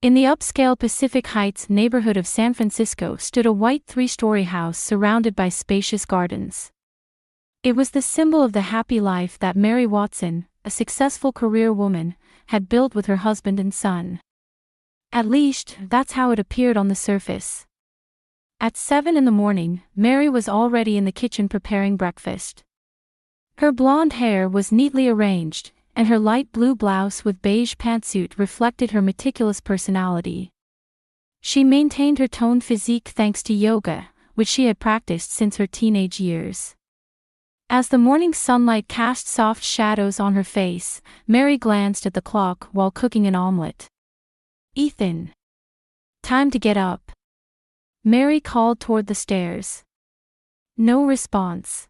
In the upscale Pacific Heights neighborhood of San Francisco stood a white three-story house surrounded by spacious gardens. It was the symbol of the happy life that Mary Watson, a successful career woman, had built with her husband and son. At least, that's how it appeared on the surface. At 7 in the morning, Mary was already in the kitchen preparing breakfast. Her blonde hair was neatly arranged, and her light blue blouse with beige pantsuit reflected her meticulous personality. She maintained her toned physique thanks to yoga, which she had practiced since her teenage years. As the morning sunlight cast soft shadows on her face, Mary glanced at the clock while cooking an omelette. "Ethan. Time to get up." Mary called toward the stairs. No response.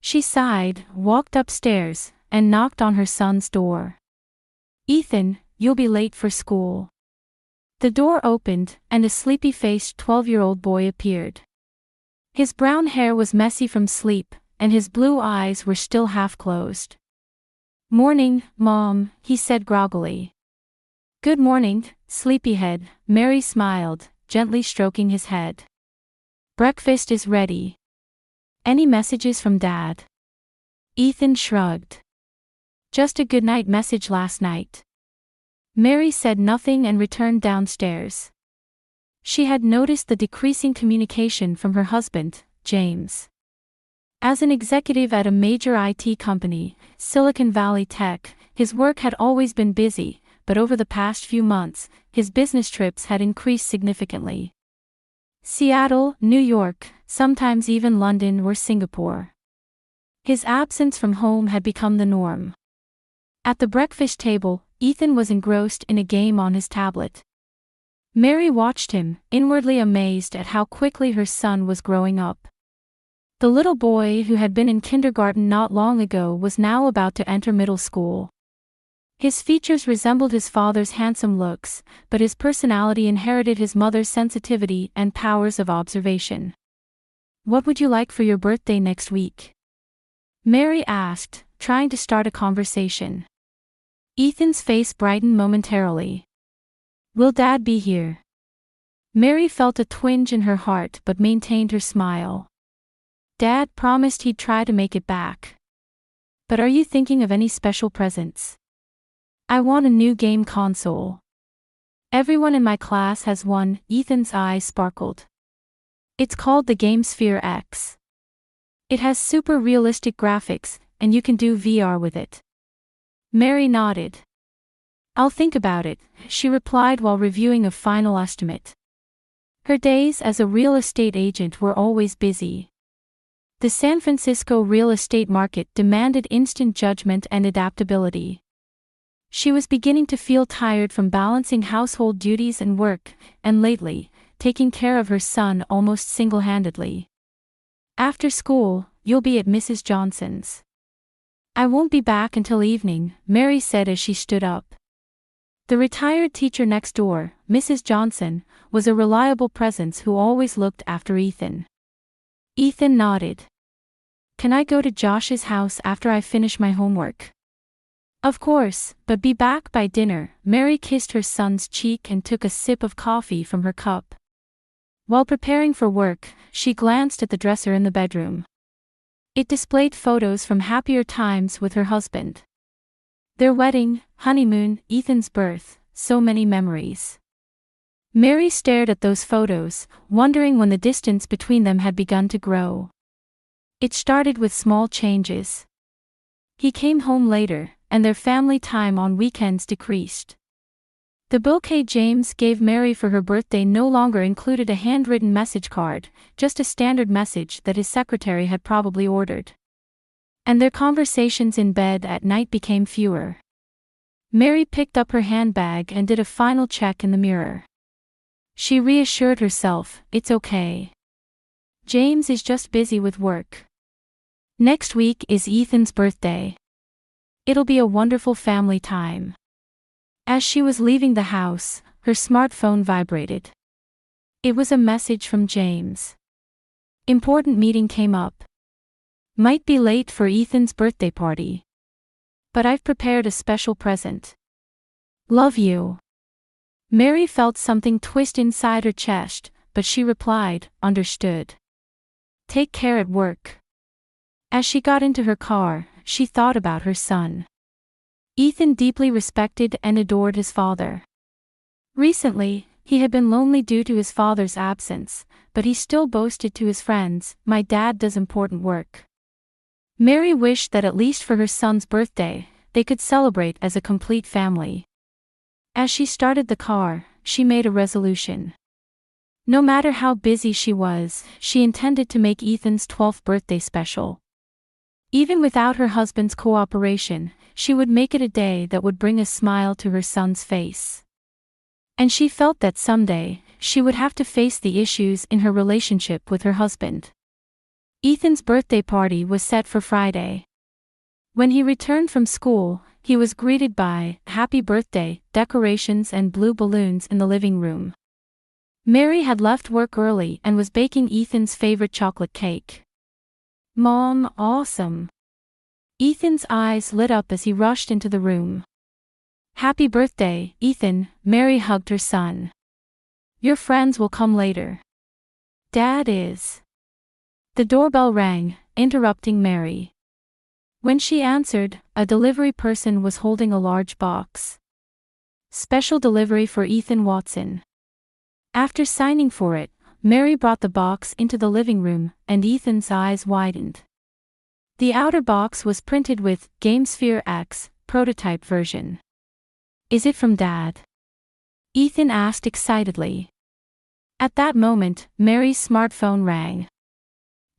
She sighed, walked upstairs, and knocked on her son's door. "Ethan, you'll be late for school." The door opened, and a sleepy-faced 12-year-old boy appeared. His brown hair was messy from sleep, and his blue eyes were still half-closed. "Morning, Mom," he said groggily. "Good morning, sleepyhead," Mary smiled, gently stroking his head. "Breakfast is ready. Any messages from Dad?" Ethan shrugged. "Just a goodnight message last night." Mary said nothing and returned downstairs. She had noticed the decreasing communication from her husband, James. As an executive at a major IT company, Silicon Valley Tech, his work had always been busy, but over the past few months, his business trips had increased significantly. Seattle, New York, sometimes even London or Singapore. His absence from home had become the norm. At the breakfast table, Ethan was engrossed in a game on his tablet. Mary watched him, inwardly amazed at how quickly her son was growing up. The little boy who had been in kindergarten not long ago was now about to enter middle school. His features resembled his father's handsome looks, but his personality inherited his mother's sensitivity and powers of observation. "What would you like for your birthday next week?" Mary asked, trying to start a conversation. Ethan's face brightened momentarily. "Will Dad be here?" Mary felt a twinge in her heart but maintained her smile. "Dad promised he'd try to make it back. But are you thinking of any special presents?" "I want a new game console. Everyone in my class has one." Ethan's eyes sparkled. "It's called the Game Sphere X. It has super realistic graphics, and you can do VR with it." Mary nodded. "I'll think about it," she replied while reviewing a final estimate. Her days as a real estate agent were always busy. The San Francisco real estate market demanded instant judgment and adaptability. She was beginning to feel tired from balancing household duties and work, and lately, taking care of her son almost single-handedly. "After school, you'll be at Mrs. Johnson's." "I won't be back until evening," Mary said as she stood up. The retired teacher next door, Mrs. Johnson, was a reliable presence who always looked after Ethan. Ethan nodded. "Can I go to Josh's house after I finish my homework?" "Of course, but be back by dinner." Mary kissed her son's cheek and took a sip of coffee from her cup. While preparing for work, she glanced at the dresser in the bedroom. It displayed photos from happier times with her husband. Their wedding, honeymoon, Ethan's birth, so many memories. Mary stared at those photos, wondering when the distance between them had begun to grow. It started with small changes. He came home later, and their family time on weekends decreased. The bouquet James gave Mary for her birthday no longer included a handwritten message card, just a standard message that his secretary had probably ordered. And their conversations in bed at night became fewer. Mary picked up her handbag and did a final check in the mirror. She reassured herself, "It's okay. James is just busy with work. Next week is Ethan's birthday. It'll be a wonderful family time." As she was leaving the house, her smartphone vibrated. It was a message from James. "Important meeting came up. Might be late for Ethan's birthday party. But I've prepared a special present. Love you." Mary felt something twist inside her chest, but she replied, "Understood. Take care at work." As she got into her car, she thought about her son. Ethan deeply respected and adored his father. Recently, he had been lonely due to his father's absence, but he still boasted to his friends, "My dad does important work." Mary wished that at least for her son's birthday, they could celebrate as a complete family. As she started the car, she made a resolution. No matter how busy she was, she intended to make Ethan's 12th birthday special. Even without her husband's cooperation, she would make it a day that would bring a smile to her son's face. And she felt that someday, she would have to face the issues in her relationship with her husband. Ethan's birthday party was set for Friday. When he returned from school, he was greeted by "Happy Birthday" decorations and blue balloons in the living room. Mary had left work early and was baking Ethan's favorite chocolate cake. "Mom, awesome." Ethan's eyes lit up as he rushed into the room. "Happy birthday, Ethan," Mary hugged her son. "Your friends will come later." "Dad is." The doorbell rang, interrupting Mary. When she answered, a delivery person was holding a large box. "Special delivery for Ethan Watson." After signing for it, Mary brought the box into the living room, and Ethan's eyes widened. The outer box was printed with GameSphere X, prototype version. "Is it from Dad?" Ethan asked excitedly. At that moment, Mary's smartphone rang.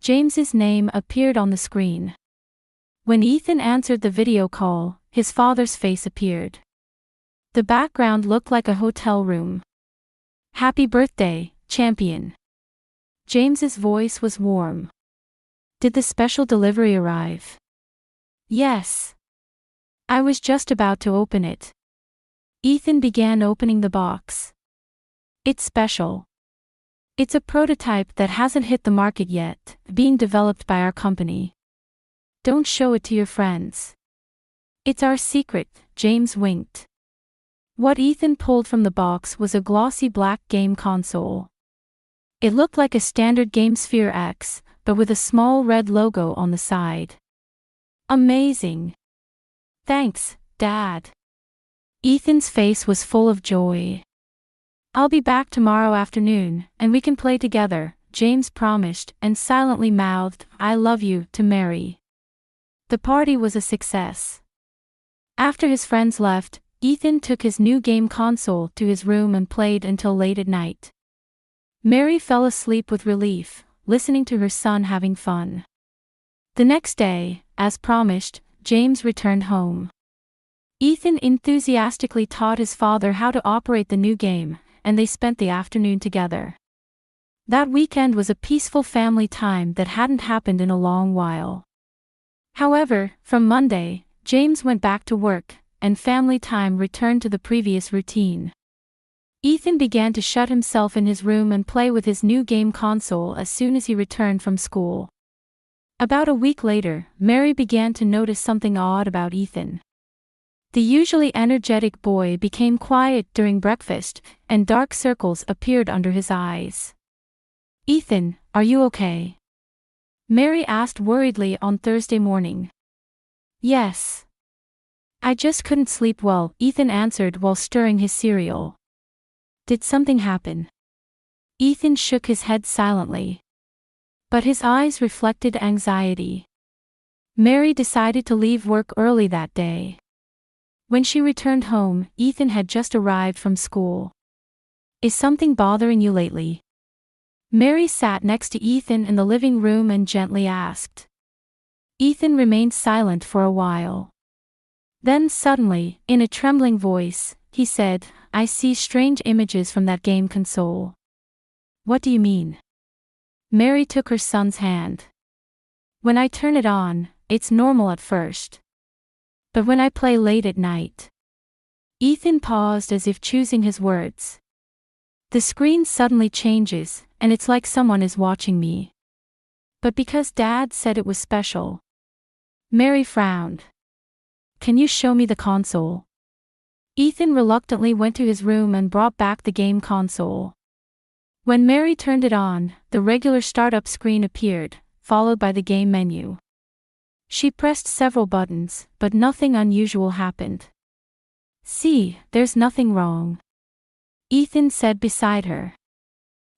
James's name appeared on the screen. When Ethan answered the video call, his father's face appeared. The background looked like a hotel room. "Happy birthday, champion." James's voice was warm. "Did the special delivery arrive?" "Yes. I was just about to open it." Ethan began opening the box. "It's special. It's a prototype that hasn't hit the market yet, being developed by our company. Don't show it to your friends. It's our secret," James winked. What Ethan pulled from the box was a glossy black game console. It looked like a standard GameSphere X, but with a small red logo on the side. "Amazing. Thanks, Dad." Ethan's face was full of joy. "I'll be back tomorrow afternoon, and we can play together," James promised, and silently mouthed, "I love you," to Mary. The party was a success. After his friends left, Ethan took his new game console to his room and played until late at night. Mary fell asleep with relief, listening to her son having fun. The next day, as promised, James returned home. Ethan enthusiastically taught his father how to operate the new game, and they spent the afternoon together. That weekend was a peaceful family time that hadn't happened in a long while. However, from Monday, James went back to work, and family time returned to the previous routine. Ethan began to shut himself in his room and play with his new game console as soon as he returned from school. About a week later, Mary began to notice something odd about Ethan. The usually energetic boy became quiet during breakfast, and dark circles appeared under his eyes. "Ethan, are you okay?" Mary asked worriedly on Thursday morning. "Yes. I just couldn't sleep well," Ethan answered while stirring his cereal. "Did something happen?" Ethan shook his head silently. But his eyes reflected anxiety. Mary decided to leave work early that day. When she returned home, Ethan had just arrived from school. "Is something bothering you lately?" Mary sat next to Ethan in the living room and gently asked. Ethan remained silent for a while. Then suddenly, in a trembling voice, he said, "I see strange images from that game console." "What do you mean?" Mary took her son's hand. "When I turn it on, it's normal at first. But when I play late at night..." Ethan paused as if choosing his words. "The screen suddenly changes, and it's like someone is watching me. But because Dad said it was special..." Mary frowned. "Can you show me the console?" Ethan reluctantly went to his room and brought back the game console. When Mary turned it on, the regular startup screen appeared, followed by the game menu. She pressed several buttons, but nothing unusual happened. "See, there's nothing wrong," Ethan said beside her.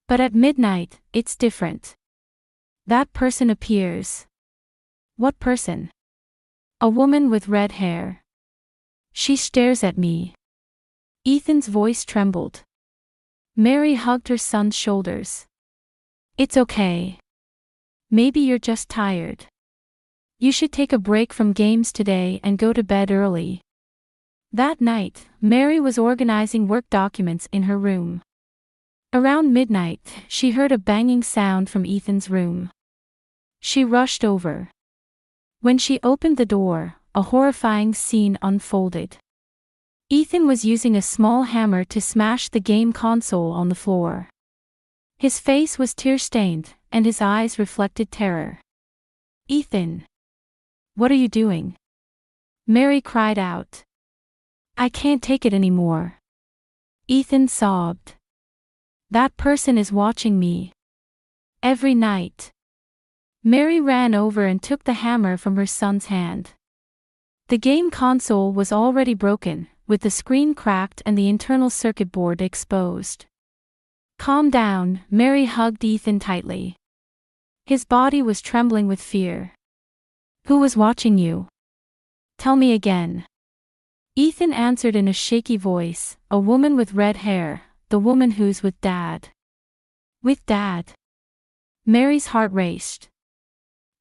"But at midnight, it's different. That person appears." "What person?" "A woman with red hair. She stares at me." Ethan's voice trembled. Mary hugged her son's shoulders. "It's okay. Maybe you're just tired. You should take a break from games today and go to bed early." That night, Mary was organizing work documents in her room. Around midnight, she heard a banging sound from Ethan's room. She rushed over. When she opened the door, a horrifying scene unfolded. Ethan was using a small hammer to smash the game console on the floor. His face was tear-stained, and his eyes reflected terror. "Ethan! What are you doing?" Mary cried out. "I can't take it anymore." Ethan sobbed. "That person is watching me. Every night." Mary ran over and took the hammer from her son's hand. The game console was already broken, with the screen cracked and the internal circuit board exposed. "Calm down," Mary hugged Ethan tightly. His body was trembling with fear. "Who was watching you? Tell me again." Ethan answered in a shaky voice, "A woman with red hair, the woman who's with Dad." "With Dad?" Mary's heart raced.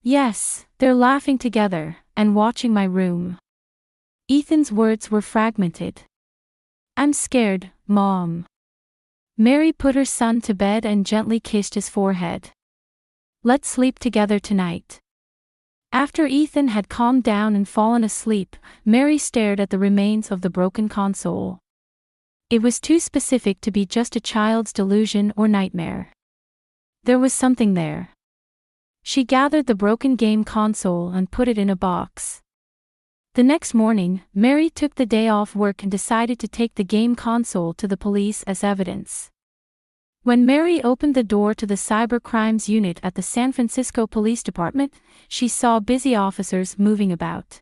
"Yes, they're laughing together, and watching my room." Ethan's words were fragmented. "I'm scared, Mom." Mary put her son to bed and gently kissed his forehead. "Let's sleep together tonight." After Ethan had calmed down and fallen asleep, Mary stared at the remains of the broken console. It was too specific to be just a child's delusion or nightmare. There was something there. She gathered the broken game console and put it in a box. The next morning, Mary took the day off work and decided to take the game console to the police as evidence. When Mary opened the door to the cyber crimes unit at the San Francisco Police Department, she saw busy officers moving about.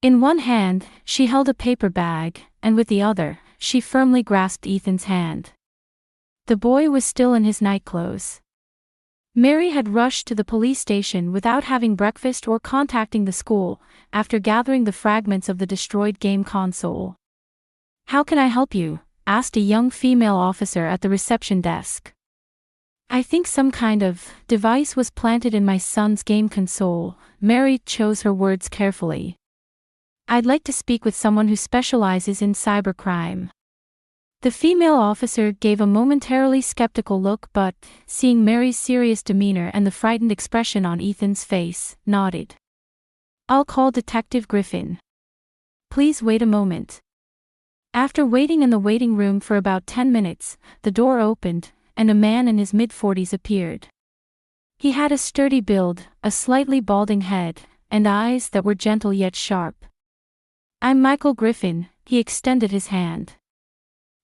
In one hand, she held a paper bag, and with the other, she firmly grasped Ethan's hand. The boy was still in his nightclothes. Mary had rushed to the police station without having breakfast or contacting the school, after gathering the fragments of the destroyed game console. "How can I help you?" asked a young female officer at the reception desk. "I think some kind of device was planted in my son's game console." Mary chose her words carefully. "I'd like to speak with someone who specializes in cybercrime." The female officer gave a momentarily skeptical look but, seeing Mary's serious demeanor and the frightened expression on Ethan's face, nodded. "I'll call Detective Griffin. Please wait a moment." After waiting in the waiting room for about 10 minutes, the door opened, and a man in his mid-40s appeared. He had a sturdy build, a slightly balding head, and eyes that were gentle yet sharp. "I'm Michael Griffin," he extended his hand.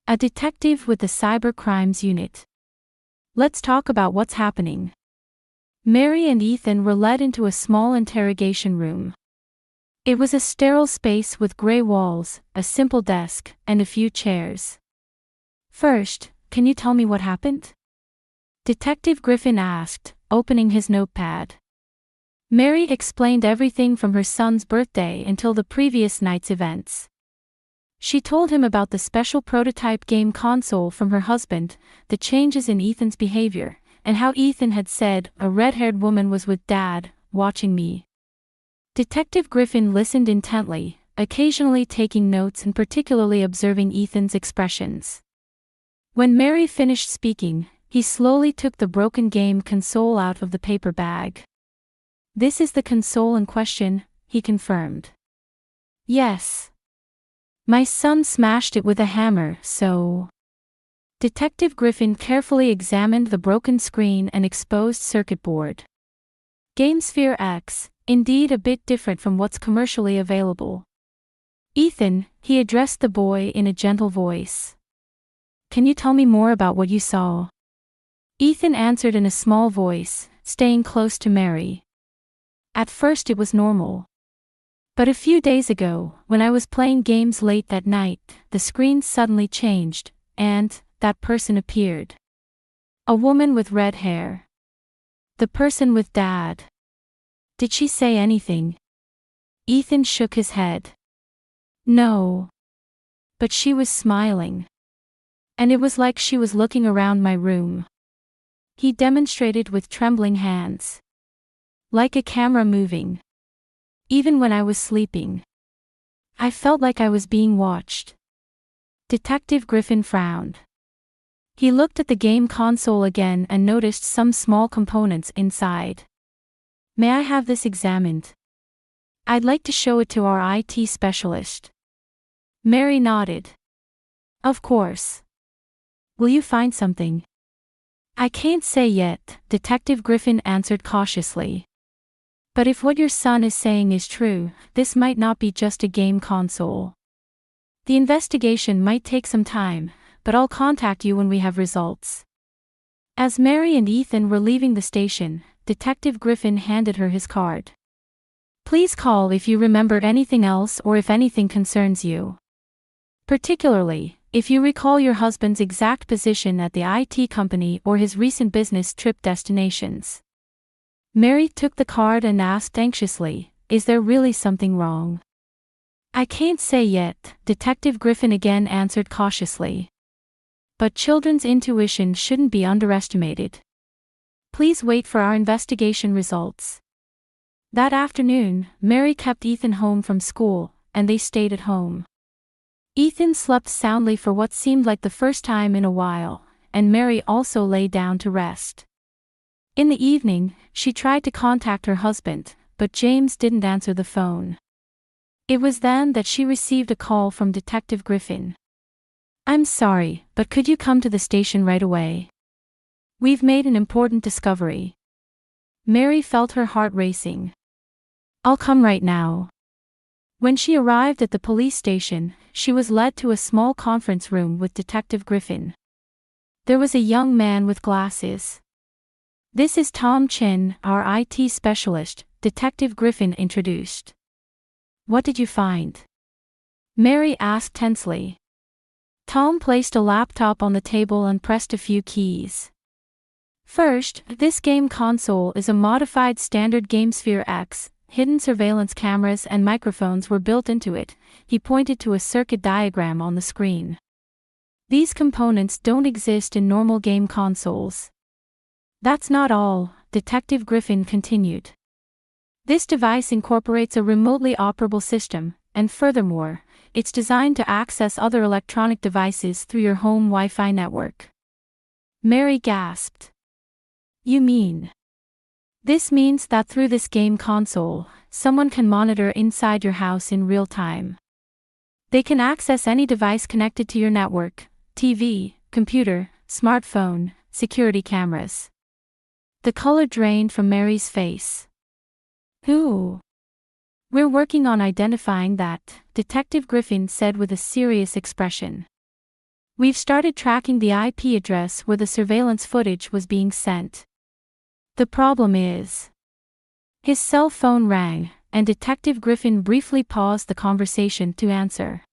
"A detective with the Cyber Crimes Unit. Let's talk about what's happening." Mary and Ethan were led into a small interrogation room. It was a sterile space with gray walls, a simple desk, and a few chairs. "First, can you tell me what happened?" Detective Griffin asked, opening his notepad. Mary explained everything from her son's birthday until the previous night's events. She told him about the special prototype game console from her husband, the changes in Ethan's behavior, and how Ethan had said a red-haired woman was with Dad, watching me. Detective Griffin listened intently, occasionally taking notes and particularly observing Ethan's expressions. When Mary finished speaking, he slowly took the broken game console out of the paper bag. "This is the console in question," he confirmed. "Yes. My son smashed it with a hammer, so..." Detective Griffin carefully examined the broken screen and exposed circuit board. GameSphere X, indeed a bit different from what's commercially available. Ethan, he addressed the boy in a gentle voice. Can you tell me more about what you saw? Ethan answered in a small voice, staying close to Mary. At first it was normal. But a few days ago, when I was playing games late that night, the screen suddenly changed, and that person appeared. A woman with red hair. The person with Dad. Did she say anything? Ethan shook his head. No. But she was smiling. And it was like she was looking around my room. He demonstrated with trembling hands. Like a camera moving. Even when I was sleeping. I felt like I was being watched. Detective Griffin frowned. He looked at the game console again and noticed some small components inside. May I have this examined? I'd like to show it to our IT specialist. Mary nodded. Of course. Will you find something? I can't say yet, Detective Griffin answered cautiously. But if what your son is saying is true, this might not be just a game console. The investigation might take some time, but I'll contact you when we have results. As Mary and Ethan were leaving the station, Detective Griffin handed her his card. Please call if you remember anything else or if anything concerns you. Particularly, if you recall your husband's exact position at the IT company or his recent business trip destinations. Mary took the card and asked anxiously, is there really something wrong? I can't say yet, Detective Griffin again answered cautiously. But children's intuition shouldn't be underestimated. Please wait for our investigation results. That afternoon, Mary kept Ethan home from school, and they stayed at home. Ethan slept soundly for what seemed like the first time in a while, and Mary also lay down to rest. In the evening, she tried to contact her husband, but James didn't answer the phone. It was then that she received a call from Detective Griffin. I'm sorry, but could you come to the station right away? We've made an important discovery. Mary felt her heart racing. I'll come right now. When she arrived at the police station, she was led to a small conference room with Detective Griffin. There was a young man with glasses. This is Tom Chin, our IT specialist, Detective Griffin introduced. What did you find? Mary asked tensely. Tom placed a laptop on the table and pressed a few keys. First, this game console is a modified standard GameSphere X. Hidden surveillance cameras and microphones were built into it. He pointed to a circuit diagram on the screen. These components don't exist in normal game consoles. That's not all, Detective Griffin continued. This device incorporates a remotely operable system, and furthermore, it's designed to access other electronic devices through your home Wi-Fi network. Mary gasped. You mean? This means that through this game console, someone can monitor inside your house in real time. They can access any device connected to your network, TV, computer, smartphone, security cameras. The color drained from Mary's face. Who? We're working on identifying that, Detective Griffin said with a serious expression. We've started tracking the IP address where the surveillance footage was being sent. The problem is. His cell phone rang, and Detective Griffin briefly paused the conversation to answer.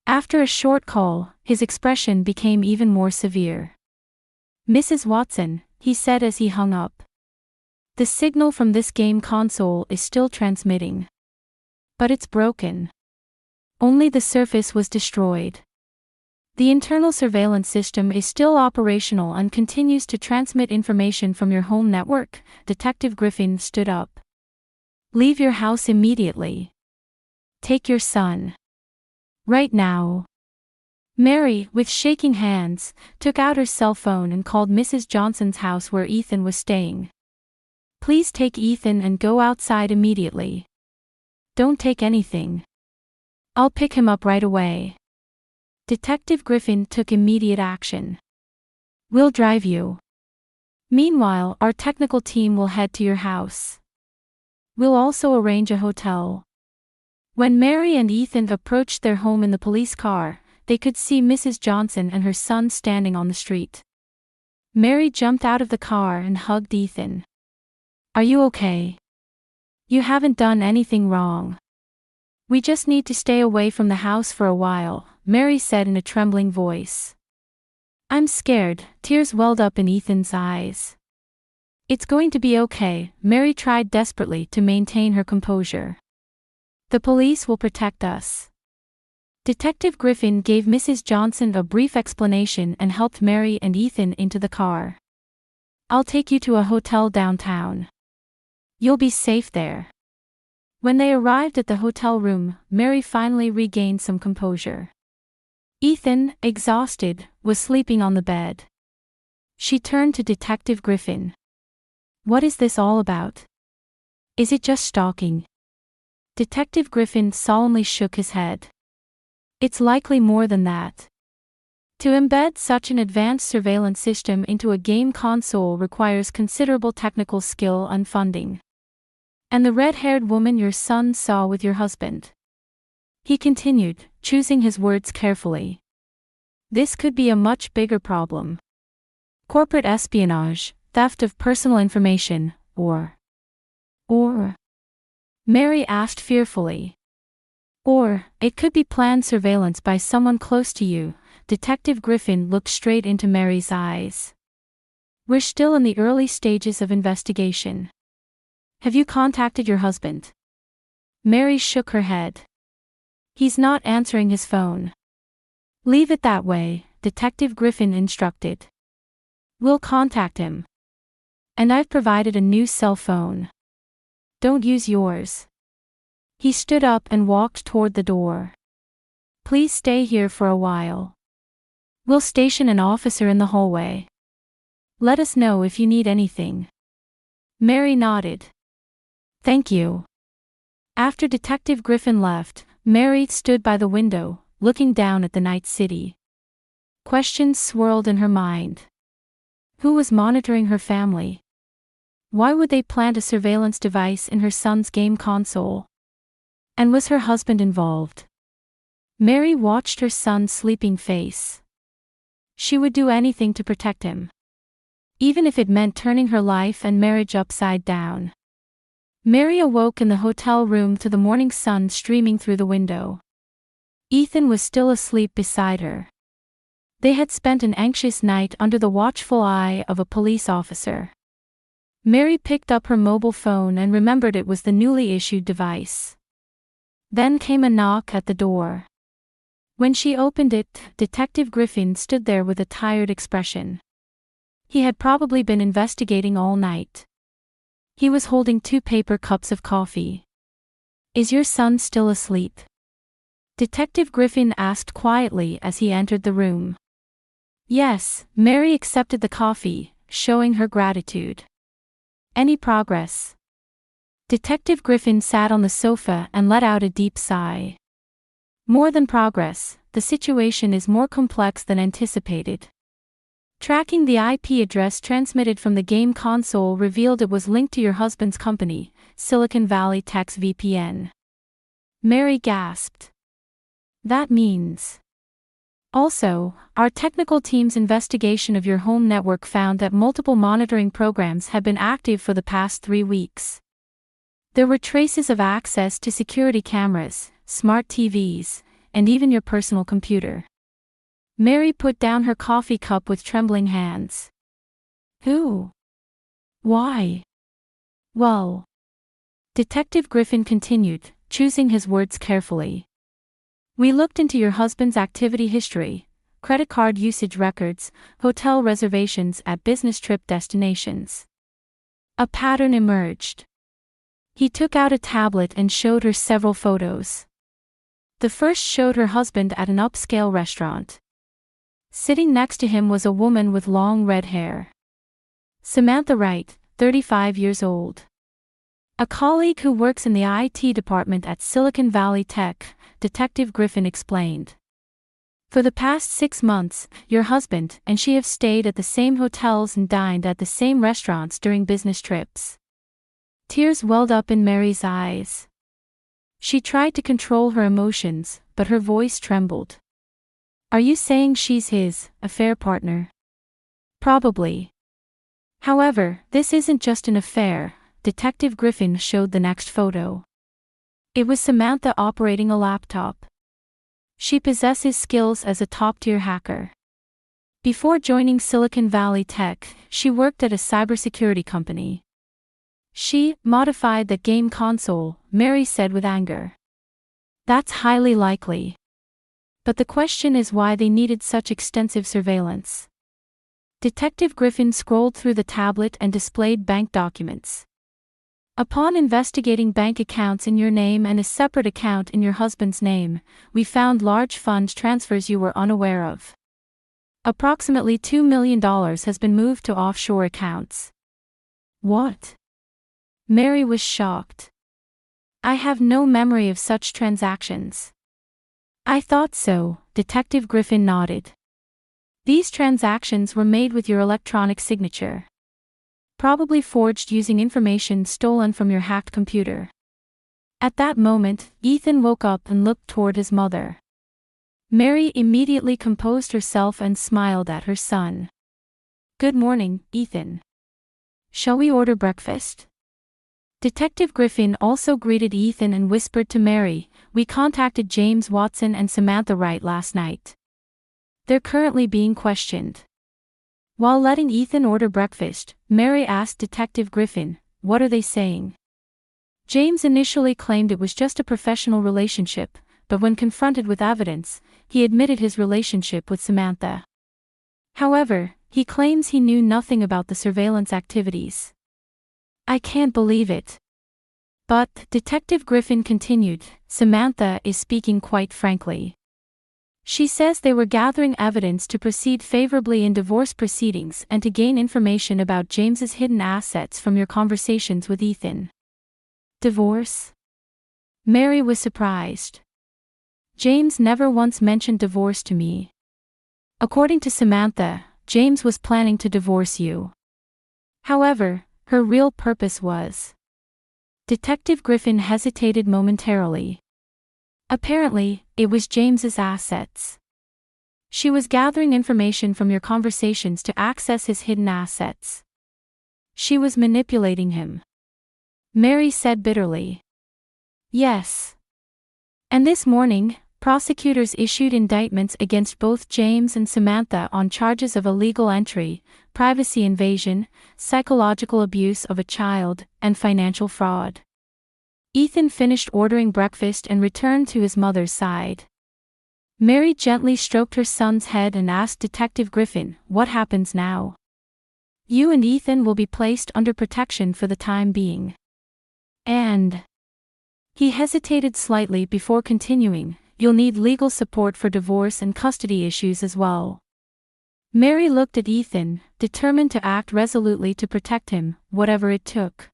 After a short call, his expression became even more severe. Mrs. Watson, he said as he hung up. The signal from this game console is still transmitting. But it's broken. Only the surface was destroyed. The internal surveillance system is still operational and continues to transmit information from your home network. Detective Griffin stood up. Leave your house immediately. Take your son. Right now. Mary, with shaking hands, took out her cell phone and called Mrs. Johnson's house where Ethan was staying. Please take Ethan and go outside immediately. Don't take anything. I'll pick him up right away. Detective Griffin took immediate action. We'll drive you. Meanwhile, our technical team will head to your house. We'll also arrange a hotel. When Mary and Ethan approached their home in the police car, they could see Mrs. Johnson and her son standing on the street. Mary jumped out of the car and hugged Ethan. "Are you okay? You haven't done anything wrong. We just need to stay away from the house for a while," Mary said in a trembling voice. "I'm scared," tears welled up in Ethan's eyes. "It's going to be okay," Mary tried desperately to maintain her composure. "The police will protect us." Detective Griffin gave Mrs. Johnson a brief explanation and helped Mary and Ethan into the car. "I'll take you to a hotel downtown. You'll be safe there." When they arrived at the hotel room, Mary finally regained some composure. Ethan, exhausted, was sleeping on the bed. She turned to Detective Griffin. "What is this all about? Is it just stalking?" Detective Griffin solemnly shook his head. "It's likely more than that. To embed such an advanced surveillance system into a game console requires considerable technical skill and funding. And the red-haired woman your son saw with your husband," he continued, choosing his words carefully. "This could be a much bigger problem. Corporate espionage, theft of personal information, or, Mary asked fearfully. "Or, it could be planned surveillance by someone close to you." Detective Griffin looked straight into Mary's eyes. "We're still in the early stages of investigation. Have you contacted your husband?" Mary shook her head. "He's not answering his phone." "Leave it that way," Detective Griffin instructed. "We'll contact him. And I've provided a new cell phone. Don't use yours." He stood up and walked toward the door. "Please stay here for a while. We'll station an officer in the hallway. Let us know if you need anything." Mary nodded. "Thank you." After Detective Griffin left, Mary stood by the window, looking down at the night city. Questions swirled in her mind. Who was monitoring her family? Why would they plant a surveillance device in her son's game console? And was her husband involved? Mary watched her son's sleeping face. She would do anything to protect him, even if it meant turning her life and marriage upside down. Mary awoke in the hotel room to the morning sun streaming through the window. Ethan was still asleep beside her. They had spent an anxious night under the watchful eye of a police officer. Mary picked up her mobile phone and remembered it was the newly issued device. Then came a knock at the door. When she opened it, Detective Griffin stood there with a tired expression. He had probably been investigating all night. He was holding 2 paper cups of coffee. "Is your son still asleep?" Detective Griffin asked quietly as he entered the room. "Yes," Mary accepted the coffee, showing her gratitude. "Any progress?" Detective Griffin sat on the sofa and let out a deep sigh. "More than progress, the situation is more complex than anticipated. Tracking the IP address transmitted from the game console revealed it was linked to your husband's company, Silicon Valley Tech's VPN." Mary gasped. "That means..." "Also, our technical team's investigation of your home network found that multiple monitoring programs have been active for the past 3 weeks. There were traces of access to security cameras, smart TVs, and even your personal computer." Mary put down her coffee cup with trembling hands. "Who? Why?" "Well," Detective Griffin continued, choosing his words carefully. "We looked into your husband's activity history, credit card usage records, hotel reservations at business trip destinations. A pattern emerged." He took out a tablet and showed her several photos. The first showed her husband at an upscale restaurant. Sitting next to him was a woman with long red hair. Samantha Wright, 35 years old. A colleague who works in the IT department at Silicon Valley Tech, Detective Griffin explained. "For the past 6 months, your husband and she have stayed at the same hotels and dined at the same restaurants during business trips." Tears welled up in Mary's eyes. She tried to control her emotions, but her voice trembled. Are you saying she's his affair partner? Probably. However, this isn't just an affair. Detective Griffin showed the next photo. It was Samantha operating a laptop. She possesses skills as a top-tier hacker. Before joining Silicon Valley Tech, she worked at a cybersecurity company. She modified the game console, Mary said with anger. That's highly likely. But the question is why they needed such extensive surveillance. Detective Griffin scrolled through the tablet and displayed bank documents. Upon investigating bank accounts in your name and a separate account in your husband's name, we found large fund transfers you were unaware of. Approximately $2 million has been moved to offshore accounts. What? Mary was shocked. I have no memory of such transactions. I thought so, Detective Griffin nodded. These transactions were made with your electronic signature. Probably forged using information stolen from your hacked computer. At that moment, Ethan woke up and looked toward his mother. Mary immediately composed herself and smiled at her son. Good morning, Ethan. Shall we order breakfast? Detective Griffin also greeted Ethan and whispered to Mary, we contacted James Watson and Samantha Wright last night. They're currently being questioned. While letting Ethan order breakfast, Mary asked Detective Griffin, what are they saying? James initially claimed it was just a professional relationship, but when confronted with evidence, he admitted his relationship with Samantha. However, he claims he knew nothing about the surveillance activities. I can't believe it. But, Detective Griffin continued, Samantha is speaking quite frankly. She says they were gathering evidence to proceed favorably in divorce proceedings and to gain information about James's hidden assets from your conversations with Ethan. Divorce? Mary was surprised. James never once mentioned divorce to me. According to Samantha, James was planning to divorce you. However, her real purpose was. Detective Griffin hesitated momentarily. Apparently, it was James's assets. She was gathering information from your conversations to access his hidden assets. She was manipulating him. Mary said bitterly. Yes. And this morning, prosecutors issued indictments against both James and Samantha on charges of illegal entry, privacy invasion, psychological abuse of a child, and financial fraud. Ethan finished ordering breakfast and returned to his mother's side. Mary gently stroked her son's head and asked Detective Griffin, what happens now? You and Ethan will be placed under protection for the time being. And... He hesitated slightly before continuing, you'll need legal support for divorce and custody issues as well. Mary looked at Ethan, determined to act resolutely to protect him, whatever it took.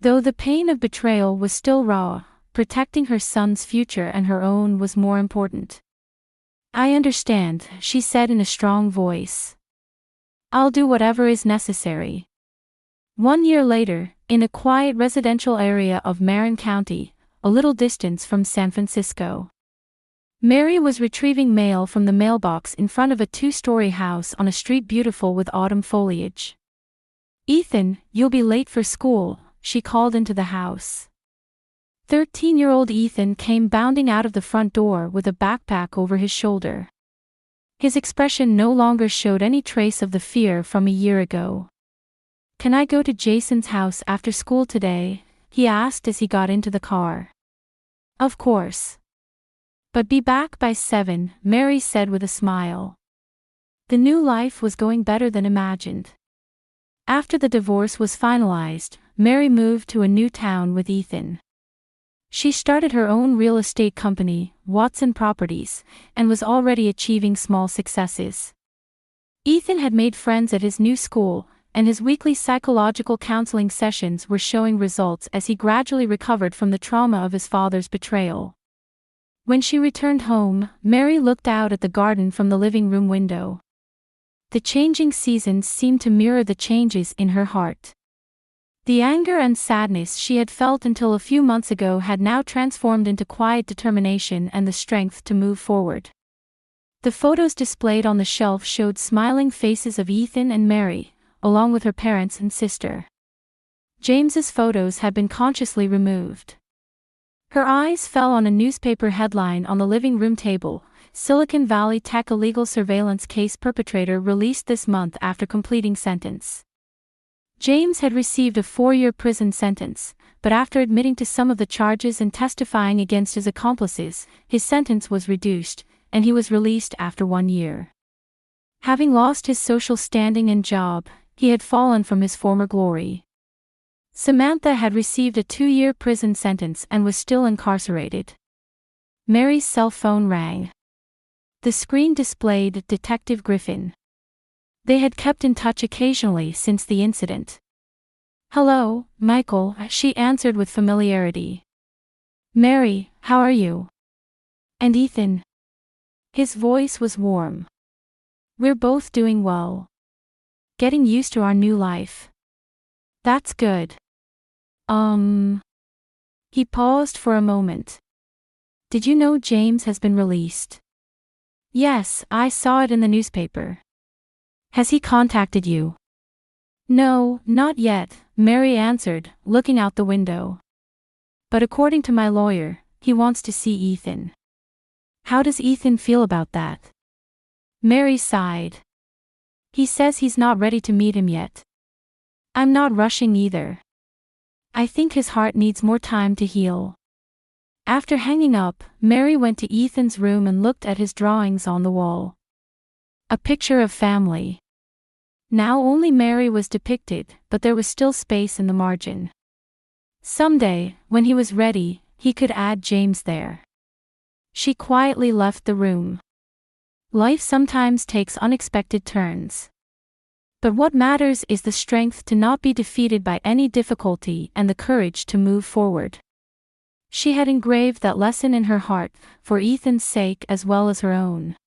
Though the pain of betrayal was still raw, protecting her son's future and her own was more important. I understand, she said in a strong voice. I'll do whatever is necessary. 1 year later, in a quiet residential area of Marin County, a little distance from San Francisco. Mary was retrieving mail from the mailbox in front of a 2-story house on a street beautiful with autumn foliage. Ethan, you'll be late for school, she called into the house. 13-year-old Ethan came bounding out of the front door with a backpack over his shoulder. His expression no longer showed any trace of the fear from a year ago. Can I go to Jason's house after school today? He asked as he got into the car. Of course. But be back by 7, Mary said with a smile. The new life was going better than imagined. After the divorce was finalized, Mary moved to a new town with Ethan. She started her own real estate company, Watson Properties, and was already achieving small successes. Ethan had made friends at his new school, and his weekly psychological counseling sessions were showing results as he gradually recovered from the trauma of his father's betrayal. When she returned home, Mary looked out at the garden from the living room window. The changing seasons seemed to mirror the changes in her heart. The anger and sadness she had felt until a few months ago had now transformed into quiet determination and the strength to move forward. The photos displayed on the shelf showed smiling faces of Ethan and Mary, along with her parents and sister. James's photos had been consciously removed. Her eyes fell on a newspaper headline on the living room table: Silicon Valley Tech illegal surveillance case perpetrator released this month after completing sentence. James had received a 4-year prison sentence, but after admitting to some of the charges and testifying against his accomplices, his sentence was reduced, and he was released after 1 year. Having lost his social standing and job, he had fallen from his former glory. Samantha had received a 2-year prison sentence and was still incarcerated. Mary's cell phone rang. The screen displayed Detective Griffin. They had kept in touch occasionally since the incident. "Hello, Michael," she answered with familiarity. "Mary, how are you? And Ethan?" His voice was warm. "We're both doing well. Getting used to our new life." "That's good." He paused for a moment. "Did you know James has been released?" "Yes, I saw it in the newspaper." "Has he contacted you?" "No, not yet," Mary answered, looking out the window. "But according to my lawyer, he wants to see Ethan." "How does Ethan feel about that?" Mary sighed. "He says he's not ready to meet him yet." "I'm not rushing either. I think his heart needs more time to heal." After hanging up, Mary went to Ethan's room and looked at his drawings on the wall. A picture of family. Now only Mary was depicted, but there was still space in the margin. Someday, when he was ready, he could add James there. She quietly left the room. Life sometimes takes unexpected turns. But what matters is the strength to not be defeated by any difficulty and the courage to move forward. She had engraved that lesson in her heart, for Ethan's sake as well as her own.